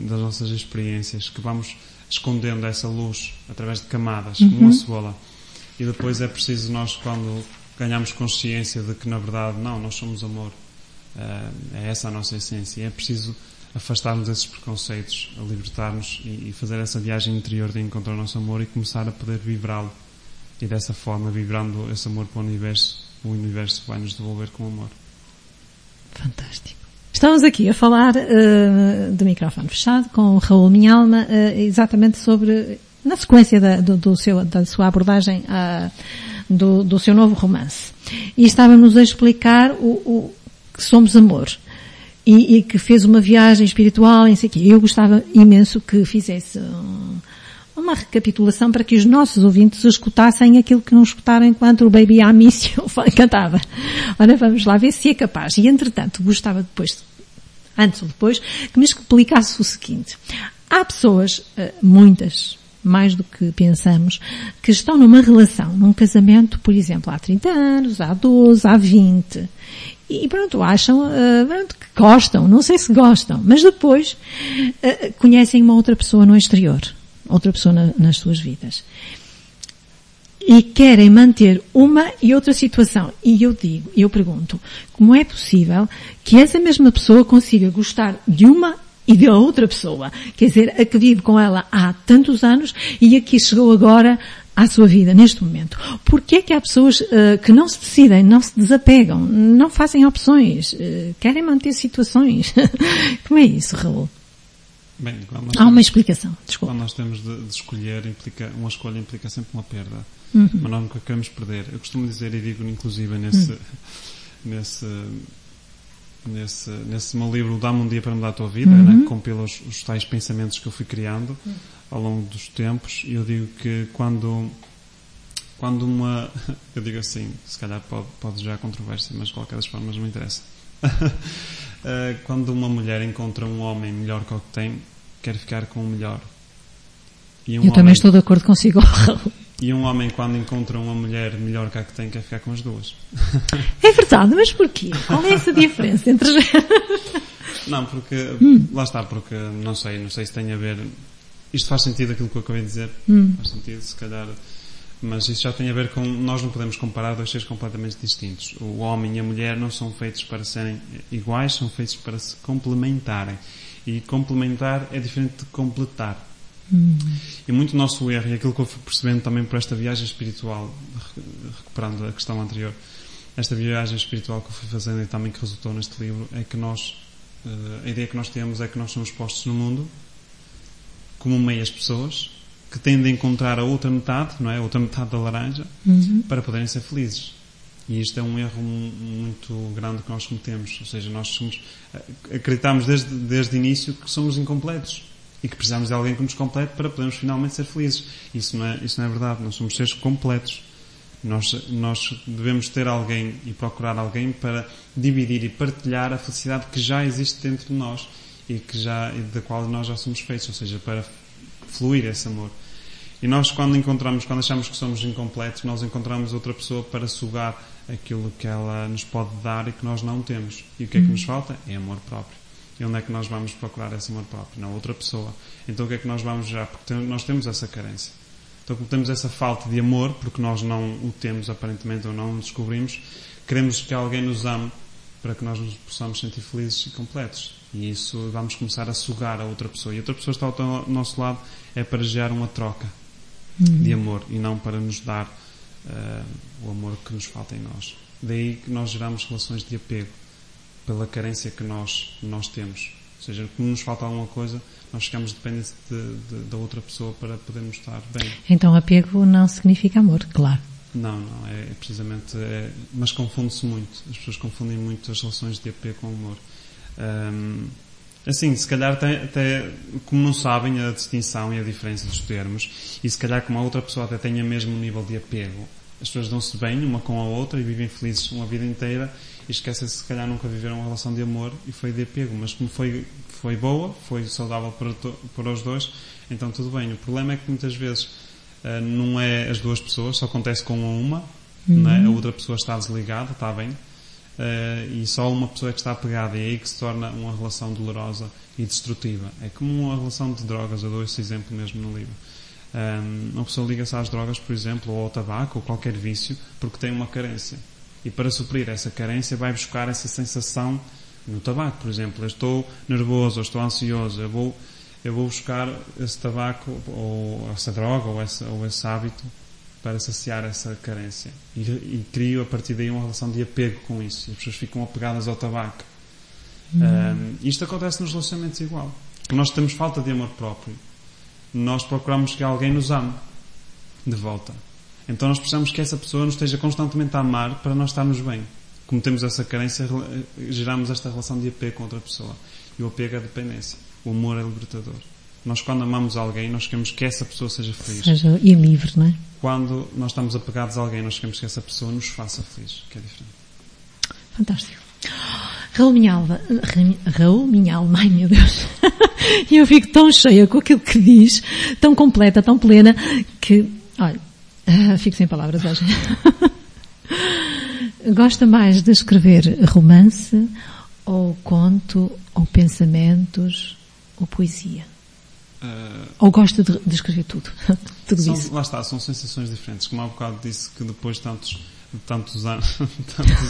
das nossas experiências, que vamos escondendo essa luz através de camadas, como uma cebola. E depois é preciso nós, quando ganhamos consciência de que, na verdade, nós somos amor, é essa a nossa essência, é preciso afastarmos desses preconceitos, libertar-nos e fazer essa viagem interior de encontrar o nosso amor e começar a poder vibrá-lo. E dessa forma, vibrando esse amor para o universo vai nos devolver com amor. Fantástico. Estamos aqui a falar de microfone fechado com o Raul Minhalma, exatamente sobre, na sequência da sua abordagem do seu novo romance. E estava-nos a explicar que somos amor. E que fez uma viagem espiritual, em sei que eu gostava imenso que fizesse uma recapitulação para que os nossos ouvintes escutassem aquilo que não escutaram enquanto o Baby I Miss You cantava. Ora, vamos lá ver se é capaz. E, entretanto, gostava antes ou depois, que me explicasse o seguinte. Há pessoas, muitas, mais do que pensamos, que estão numa relação, num casamento, por exemplo, há 30 anos, há 12, há 20, e pronto, acham que gostam, não sei se gostam, mas depois conhecem uma outra pessoa no exterior, outra pessoa nas suas vidas. E querem manter uma e outra situação. E eu pergunto, como é possível que essa mesma pessoa consiga gostar de uma e de outra pessoa? Quer dizer, a que vive com ela há tantos anos e a que chegou agora à sua vida, neste momento. Porquê é que há pessoas que não se decidem, não se desapegam, não fazem opções, querem manter situações? Como é isso, Raul? Bem, há uma explicação, desculpa. Quando nós temos de escolher, uma escolha implica sempre uma perda. Mas nós nunca queremos perder. Eu costumo dizer, e digo inclusive nesse meu livro, Dá-me um Dia para Mudar a Tua Vida, né, que compila os tais pensamentos que eu fui criando ao longo dos tempos, e eu digo que quando eu digo assim, se calhar pode gerar controvérsia, mas de qualquer das formas não me interessa. Quando uma mulher encontra um homem melhor que o que tem, quer ficar com o melhor. Eu também estou de acordo consigo. E um homem, quando encontra uma mulher melhor que a que tem, quer ficar com as duas. É verdade, mas porquê? Qual é essa diferença entre as... Não, porque... Lá está, porque não sei se tem a ver... Isto faz sentido aquilo que eu acabei de dizer. Faz sentido, se calhar... Mas isso já tem a ver com... Nós não podemos comparar dois seres completamente distintos. O homem e a mulher não são feitos para serem iguais, são feitos para se complementarem. E complementar é diferente de completar. E muito o nosso erro, e aquilo que eu fui percebendo também por esta viagem espiritual, recuperando a questão anterior, esta viagem espiritual que eu fui fazendo e também que resultou neste livro, é que nós, a ideia que nós temos é que nós somos postos no mundo como meias pessoas que tendem a encontrar a outra metade, não é? A outra metade da laranja, para poderem ser felizes. E isto é um erro muito grande que nós cometemos. Ou seja, nós acreditamos desde o início que somos incompletos e que precisamos de alguém que nos complete para podermos finalmente ser felizes. Isso não é verdade. Nós somos seres completos. Nós devemos ter alguém e procurar alguém para dividir e partilhar a felicidade que já existe dentro de nós e da qual nós já somos feitos. Ou seja, para fluir esse amor. E nós, quando achamos que somos incompletos, nós encontramos outra pessoa para sugar aquilo que ela nos pode dar e que nós não temos. E o que é que nos falta? É amor próprio. E onde é que nós vamos procurar esse amor próprio? Na outra pessoa. Então o que é que nós vamos já? Porque nós temos essa carência. Então como temos essa falta de amor, porque nós não o temos aparentemente ou não o descobrimos, queremos que alguém nos ame para que nós nos possamos sentir felizes e completos. E isso vamos começar a sugar a outra pessoa. E a outra pessoa está ao nosso lado é para gerar uma troca de amor e não para nos dar o amor que nos falta em nós. Daí que nós geramos relações de apego pela carência que nós temos. Ou seja, como nos falta alguma coisa, nós ficamos dependentes da outra pessoa para podermos estar bem. Então apego não significa amor, claro. Não, é precisamente... mas confunde-se muito. As pessoas confundem muito as relações de apego com amor. Assim, se calhar até como não sabem a distinção e a diferença dos termos, e se calhar como a outra pessoa até tenha mesmo um nível de apego, as pessoas dão-se bem uma com a outra e vivem felizes uma vida inteira e esquecem-se se calhar nunca viveram uma relação de amor e foi de apego, mas como foi boa, foi saudável para os dois, então tudo bem. O problema é que muitas vezes não é as duas pessoas, só acontece com uma, não é? A outra pessoa está desligada, está bem, e só uma pessoa é que está apegada, e é aí que se torna uma relação dolorosa e destrutiva. É como uma relação de drogas. Eu dou esse exemplo mesmo no livro. Uma pessoa liga-se às drogas, por exemplo, ou ao tabaco, ou qualquer vício, porque tem uma carência. E para suprir essa carência vai buscar essa sensação no tabaco, por exemplo. Eu estou nervoso, ou estou ansioso, eu vou buscar esse tabaco, ou essa droga, ou esse hábito, para saciar essa carência. E crio a partir daí uma relação de apego com isso. E as pessoas ficam apegadas ao tabaco. Isto acontece nos relacionamentos igual. Porque nós temos falta de amor próprio. Nós procuramos que alguém nos ame de volta. Então nós precisamos que essa pessoa nos esteja constantemente a amar para nós estarmos bem. Como temos essa carência, geramos esta relação de apego com outra pessoa. E o apego é a dependência. O amor é libertador. Nós, quando amamos alguém, nós queremos que essa pessoa seja feliz. Seja livre, não é? Quando nós estamos apegados a alguém, nós queremos que essa pessoa nos faça feliz, que é diferente. Fantástico. Raul Minhalma, ai meu Deus, eu fico tão cheia com aquilo que diz, tão completa, tão plena, que, olha, fico sem palavras hoje. Gosta mais de escrever romance, ou conto, ou pensamentos, ou poesia? Ou gosta de escrever tudo? Tudo isso? Lá está, são sensações diferentes. Como há bocado disse que depois de tantos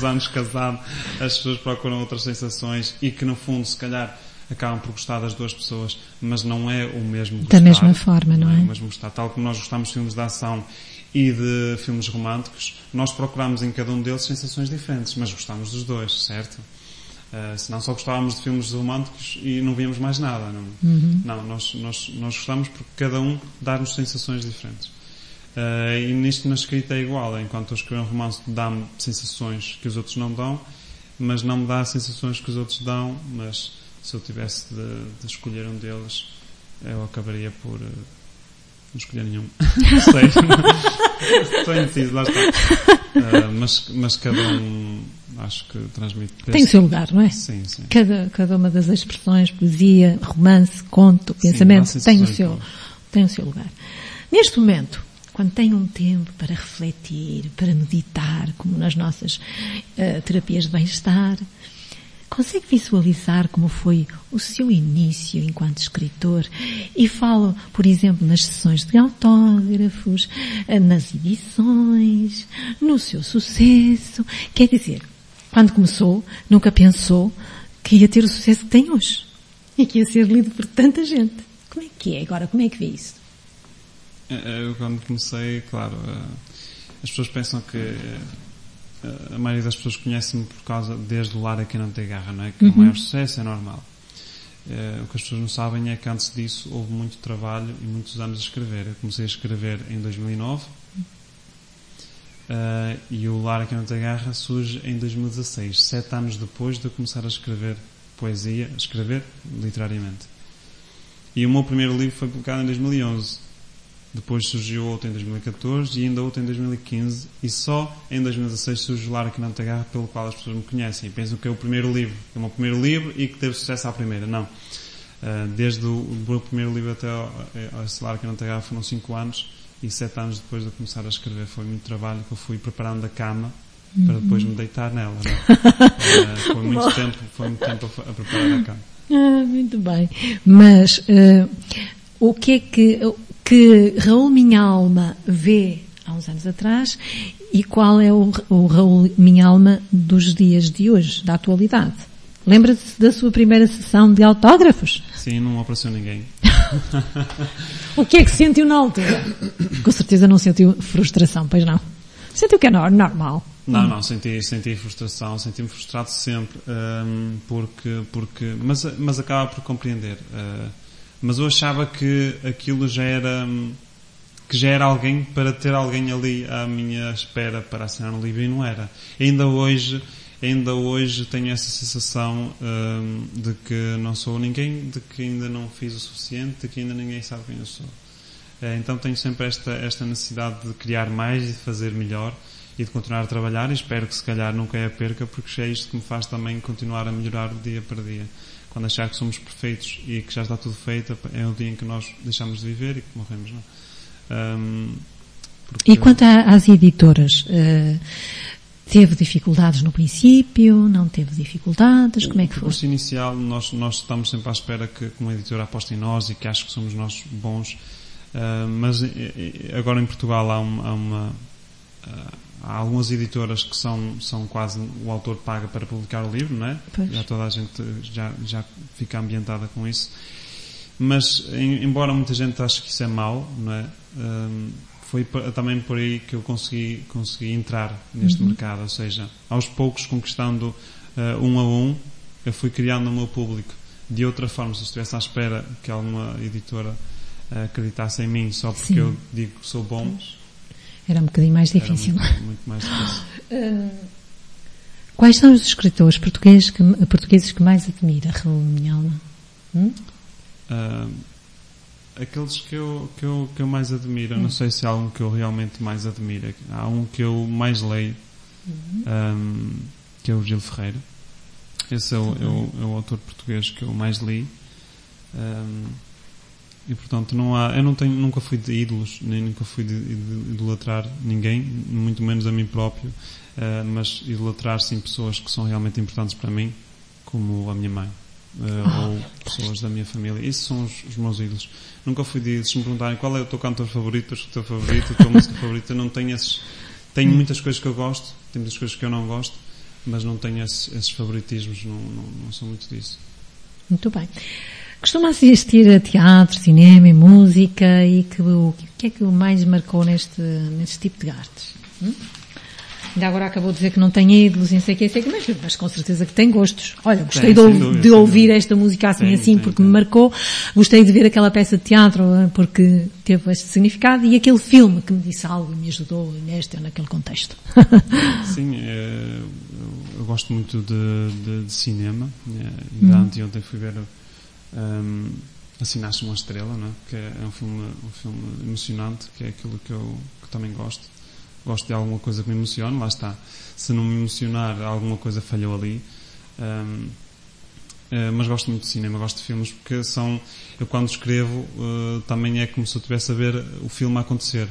anos casado, as pessoas procuram outras sensações e que no fundo se calhar acabam por gostar das duas pessoas, mas não é o mesmo gostar. Da mesma forma, não é? O mesmo gostar. Tal como nós gostamos de filmes de ação e de filmes românticos, nós procuramos em cada um deles sensações diferentes, mas gostamos dos dois, certo? Senão só gostávamos de filmes românticos e não víamos mais nada. Não, nós gostamos porque cada um dá-nos sensações diferentes. E nisto na escrita é igual. Enquanto eu escrevo um romance, dá-me sensações que os outros não dão, mas não me dá sensações que os outros dão. Mas se eu tivesse de escolher um deles, eu acabaria por não escolher nenhum. Não sei. Estou indeciso, lá está. Mas cada um acho que transmite... Tem o seu lugar, não é? Sim. Cada uma das expressões, poesia, romance, conto, pensamento, tem o seu lugar. Neste momento, quando tem um tempo para refletir, para meditar, como nas nossas terapias de bem-estar, consegue visualizar como foi o seu início enquanto escritor? E falo, por exemplo, nas sessões de autógrafos, nas edições, no seu sucesso. Quer dizer, quando começou, nunca pensou que ia ter o sucesso que tem hoje. E que ia ser lido por tanta gente. Como é que é agora? Como é que vê isso? Eu quando comecei, claro, as pessoas pensam que a maioria das pessoas conhece-me por causa, desde o Lar a Quem Não Tem Garra, não é? Que o maior sucesso é normal. O que as pessoas não sabem é que antes disso houve muito trabalho e muitos anos a escrever. Eu comecei a escrever em 2009 e o Lar a Quem Não Tem Garra surge em 2016, 7 anos depois de eu começar a escrever poesia, a escrever literariamente. E o meu primeiro livro foi publicado em 2011. Depois surgiu outro em 2014 e ainda outro em 2015 e só em 2016 surge o Lar a Quem Não Tem Garra, pelo qual as pessoas me conhecem e pensam que é o primeiro livro, que é o meu primeiro livro e que teve sucesso à primeira. Não. Desde o meu primeiro livro até esse Lar a Quem Não Tem Garra foram 5 anos e 7 anos depois de eu começar a escrever. Foi muito trabalho que eu fui preparando a cama para depois me deitar nela. Foi muito tempo a preparar a cama. Muito bem. Mas o que é que Raul Minhalma vê há uns anos atrás e qual é o Raul Minhalma dos dias de hoje, da atualidade? Lembra-se da sua primeira sessão de autógrafos? Sim, não apareceu ninguém. O que é que sentiu na altura? Com certeza não sentiu frustração, pois não? Sentiu que é normal? Não, senti frustração, senti-me frustrado sempre, mas acaba por compreender. Mas eu achava que aquilo já era alguém para ter alguém ali à minha espera para assinar um livro e não era. Ainda hoje tenho essa sensação de que não sou ninguém, de que ainda não fiz o suficiente, de que ainda ninguém sabe quem eu sou. Então tenho sempre esta necessidade de criar mais e de fazer melhor e de continuar a trabalhar e espero que se calhar nunca a perca, porque é isto que me faz também continuar a melhorar dia para dia. Quando achar que somos perfeitos e que já está tudo feito, é o dia em que nós deixamos de viver e que morremos, não? E quanto às editoras, teve dificuldades no princípio? Não teve dificuldades? Como é que foi? No curso inicial, nós estamos sempre à espera que uma editora aposte em nós e que ache que somos nós bons, mas agora em Portugal há algumas editoras que são quase o autor paga para publicar o livro, não é? Pois. Já toda a gente já fica ambientada com isso. Mas, embora muita gente ache que isso é mau, não é? Foi também por aí que eu consegui entrar neste mercado, ou seja, aos poucos, conquistando um a um, eu fui criando o meu público. De outra forma, se eu estivesse à espera que alguma editora acreditasse em mim só porque eu digo que sou bom... Pois. Era um bocadinho mais difícil. Muito mais difícil. Quais são os escritores portugueses que mais admira, Raul Minhalma? Aqueles que eu mais admiro, não sei se há um que eu realmente mais admiro. Há um que eu mais leio, que é o Gil Ferreira. Esse é o autor português que eu mais li. E portanto eu nunca fui de ídolos, nem nunca fui de idolatrar ninguém, muito menos a mim próprio, mas idolatrar sim pessoas que são realmente importantes para mim, como a minha mãe, ou pessoas da minha família. Esses são os meus ídolos. Nunca fui de ídolos. Se me perguntarem qual é o teu cantor favorito, o teu favorito, a tua música favorita, não tenho esses. Tenho muitas coisas que eu gosto, tenho muitas coisas que eu não gosto, mas não tenho esses favoritismos, não sou muito disso. Muito bem. Costuma assistir a teatro, cinema e música e o que é que o mais marcou neste tipo de artes? Ainda agora acabou de dizer que não tem ídolos e não sei o que, mas com certeza que tem gostos. Olha, gostei de ouvir esta música assim porque me marcou. Gostei de ver aquela peça de teatro porque teve este significado e aquele filme que me disse algo e me ajudou neste ou naquele contexto. Sim, eu gosto muito de cinema. Anteontem fui ver Assim Nasce uma Estrela, não é? Que é um filme emocionante, que é aquilo que eu também gosto. gosto de alguma coisa que me emocione, lá está. Se não me emocionar, alguma coisa falhou ali. Mas gosto muito de cinema, gosto de filmes, porque eu quando escrevo, também é como se eu estivesse a ver o filme a acontecer.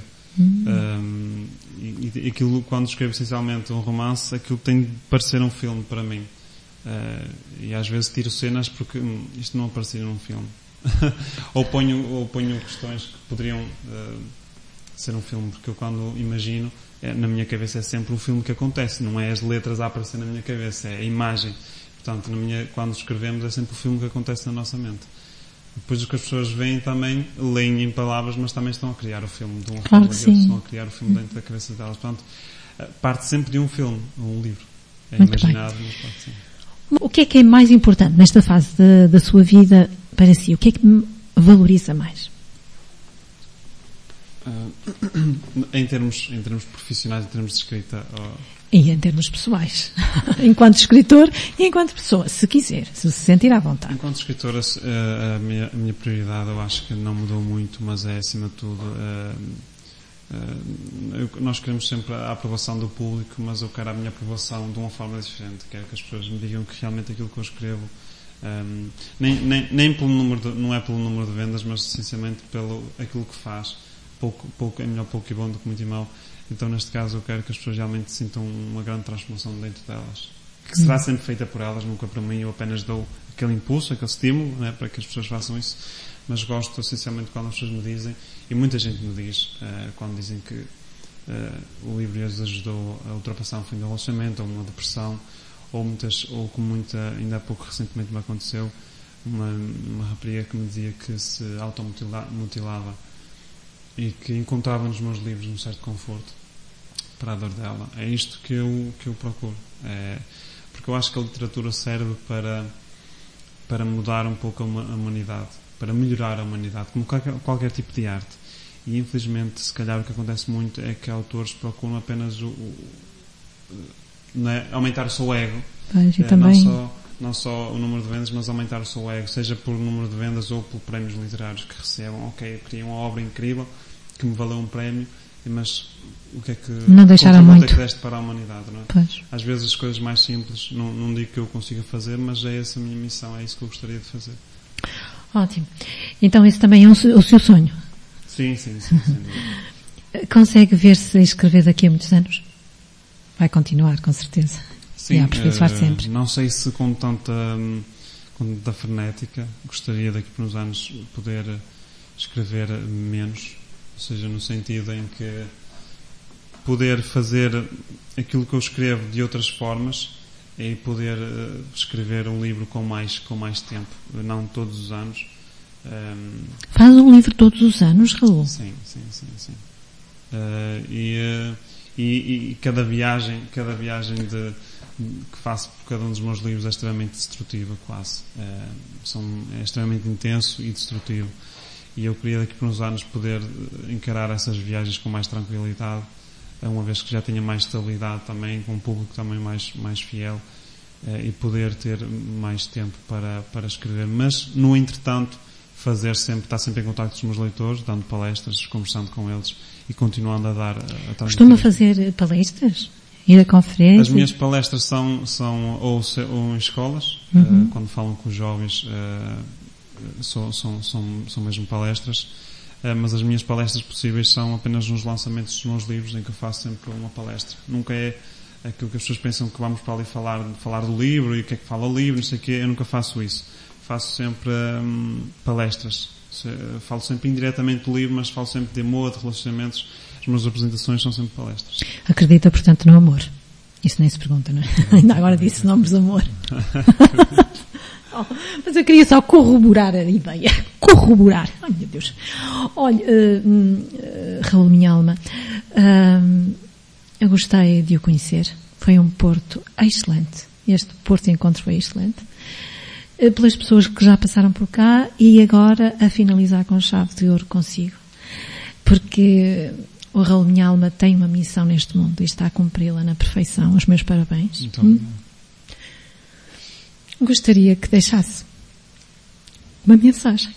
E aquilo, quando escrevo essencialmente um romance, aquilo tem de parecer um filme para mim. E às vezes tiro cenas porque isto não aparecia num filme. ou ponho questões que poderiam ser um filme, porque eu quando imagino, na minha cabeça é sempre o filme que acontece, não é as letras a aparecer na minha cabeça, é a imagem. Portanto, quando escrevemos é sempre o filme que acontece na nossa mente. Depois o que as pessoas veem também, leem em palavras, mas também estão a criar o filme de uma forma, estão a criar o filme dentro da cabeça delas. Portanto, parte sempre de um filme, um livro. É muito imaginado, mas parte sempre. O que é mais importante nesta fase da sua vida para si? O que é que valoriza mais? Em termos profissionais, em termos de escrita... E em termos pessoais. Enquanto escritor e enquanto pessoa, se quiser, se sentir à vontade. Enquanto escritor, a minha prioridade, eu acho que não mudou muito, mas é, acima de tudo... nós queremos sempre a aprovação do público, mas eu quero a minha aprovação de uma forma diferente. Quero que as pessoas me digam que realmente aquilo que eu escrevo nem pelo número não é pelo número de vendas, mas essencialmente pelo aquilo que faz. É melhor pouco e bom do que muito e mau. Então, neste caso, eu quero que as pessoas realmente sintam uma grande transformação dentro delas, que será sempre feita por elas, nunca para mim. Eu apenas dou aquele impulso, aquele estímulo, né, para que as pessoas façam isso. Mas gosto essencialmente quando as pessoas me dizem, e muita gente me diz, quando dizem que o livro lhes ajudou a ultrapassar um fim de relacionamento, ou uma depressão, ou como ainda há pouco recentemente me aconteceu, uma rapariga que me dizia que se automutilava e que encontrava nos meus livros um certo conforto para a dor dela. É isto que eu procuro. Porque eu acho que a literatura serve para mudar um pouco a humanidade, para melhorar a humanidade, como qualquer tipo de arte. E infelizmente, se calhar o que acontece muito é que autores procuram apenas aumentar o seu ego. Não só o número de vendas, mas aumentar o seu ego, seja por número de vendas ou por prémios literários que recebam. Ok, eu queria uma obra incrível que me valeu um prémio, mas o que é que não deixaram muito é que deste para a humanidade, não é? Pois. Às vezes as coisas mais simples não digo que eu consiga fazer, mas é essa a minha missão, é isso que eu gostaria de fazer. Ótimo. Então esse também é o seu sonho? Sim, sem dúvida. Consegue ver-se a escrever daqui a muitos anos? Vai continuar, com certeza. Sim, e a aperfeiçoar sempre. Não sei se com tanta frenética, gostaria daqui por uns anos poder escrever menos, ou seja, no sentido em que poder fazer aquilo que eu escrevo de outras formas e poder escrever um livro com mais tempo, não todos os anos. Faz um livro todos os anos, Raul? Sim. E cada viagem que faço por cada um dos meus livros é extremamente destrutiva, quase. É extremamente intenso e destrutivo. E eu queria daqui por uns anos poder encarar essas viagens com mais tranquilidade, uma vez que já tenha mais estabilidade também, com um público também mais fiel, e poder ter mais tempo para escrever. Mas, no entretanto, estar sempre em contacto com os meus leitores, dando palestras, conversando com eles e continuando a dar a Costuma fazer palestras? Ir a conferências? As minhas palestras são ou em escolas, quando falam com os jovens, são mesmo palestras, mas as minhas palestras possíveis são apenas nos lançamentos dos meus livros, em que eu faço sempre uma palestra. Nunca é aquilo que as pessoas pensam que vamos para ali falar do livro e o que é que fala o livro, não sei o quê. Eu nunca faço isso. Faço sempre palestras. Falo sempre indiretamente do livro, mas falo sempre de amor, de relacionamentos. As minhas apresentações são sempre palestras. Acredita, portanto, no amor? Isso nem se pergunta, não é? Ainda agora disse nomes de amor. Mas eu queria só corroborar a ideia. Corroborar. Ai, meu Deus. Olha, Raul Minhalma, eu gostei de o conhecer. Foi um Porto excelente. Este Porto Encontro foi excelente. Pelas pessoas que já passaram por cá e agora a finalizar com chave de ouro consigo. Porque o Raul Minhalma tem uma missão neste mundo e está a cumpri-la na perfeição. Os meus parabéns. Então, Gostaria que deixasse uma mensagem.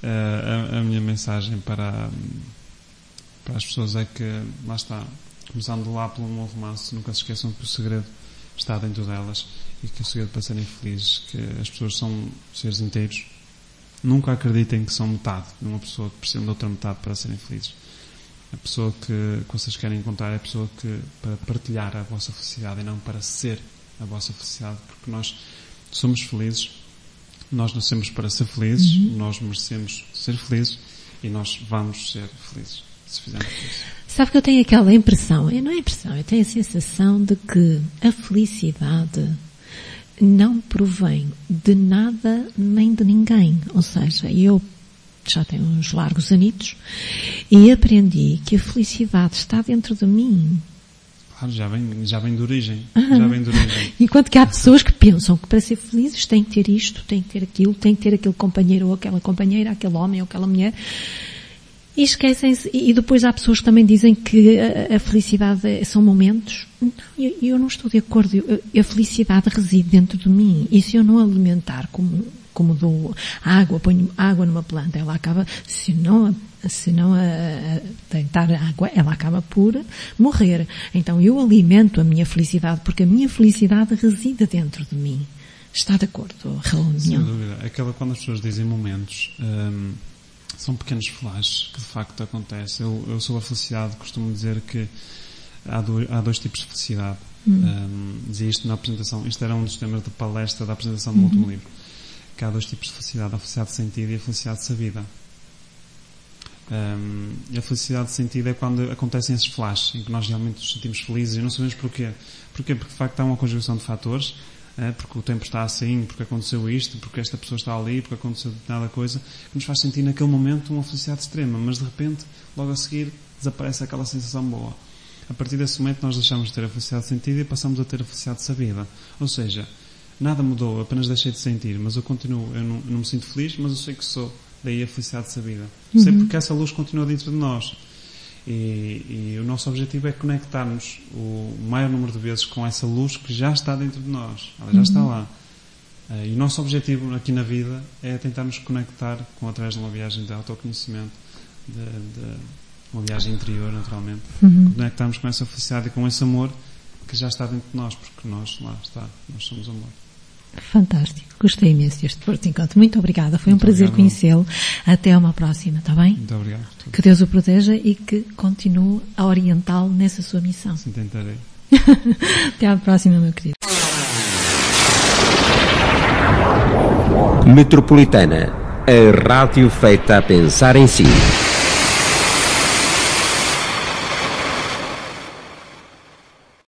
A minha mensagem para para as pessoas é que, lá está, começando lá pelo meu romance, nunca se esqueçam que o segredo está dentro delas e que o segredo para serem felizes, que as pessoas são seres inteiros. Nunca acreditem que são metade de uma pessoa que precisam de outra metade para serem felizes. A pessoa que vocês querem encontrar é a pessoa que, para partilhar a vossa felicidade e não para ser a vossa felicidade, porque nós somos felizes, nós nascemos para ser felizes, nós merecemos ser felizes e nós vamos ser felizes, se fizermos isso. Sabe que eu tenho aquela impressão, não é impressão, eu tenho a sensação de que a felicidade não provém de nada nem de ninguém. Ou seja, eu já tenho uns largos anitos e aprendi que a felicidade está dentro de mim. Claro, já vem de origem. Já vem de origem. Enquanto que há pessoas que pensam que para ser felizes têm que ter isto, têm que ter aquilo, têm que ter aquele companheiro ou aquela companheira, aquele homem ou aquela mulher. E esquecem-se, e depois há pessoas que também dizem que a felicidade são momentos. Não, eu não estou de acordo. A felicidade reside dentro de mim. E se eu não alimentar como dou água, ponho água numa planta, ela acaba, se não deitar água, ela acaba por morrer. Então eu alimento a minha felicidade, porque a minha felicidade reside dentro de mim. Está de acordo, Raul? Sem dúvida. Aquela quando as pessoas dizem momentos, são pequenos flashes que de facto acontecem. Eu sou a felicidade, costumo dizer que há dois tipos de felicidade. Dizia isto na apresentação, isto era um dos temas de palestra da apresentação do último livro, que há dois tipos de felicidade, a felicidade sentida e a felicidade sabida. E a felicidade sentida é quando acontecem esses flashes, em que nós realmente nos sentimos felizes e não sabemos porquê. Porquê? Porque de facto há uma conjugação de fatores, porque o tempo está assim, porque aconteceu isto, porque esta pessoa está ali, porque aconteceu determinada coisa, que nos faz sentir naquele momento uma felicidade extrema, mas de repente, logo a seguir, desaparece aquela sensação boa. A partir desse momento nós deixamos de ter a felicidade sentida e passamos a ter a felicidade sabida. Ou seja, nada mudou, apenas deixei de sentir, mas eu continuo, eu não me sinto feliz, mas eu sei que sou, daí a felicidade sabida. Sei porque essa luz continua dentro de nós. E o nosso objetivo é conectar-nos o maior número de vezes com essa luz que já está dentro de nós. Ela já está lá. E o nosso objetivo aqui na vida é tentarmos conectar através de uma viagem de autoconhecimento, de uma viagem interior, naturalmente, conectarmos com essa felicidade e com esse amor que já está dentro de nós, porque nós somos amor. Fantástico. Gostei imenso deste Porto Encontro. Muito obrigada. Foi um prazer conhecê-lo. Até uma próxima, está bem? Muito obrigado. Que Deus o proteja e que continue a orientá-lo nessa sua missão. Sim, tentarei. Até à próxima, meu querido. Metropolitana, a rádio feita a pensar em si.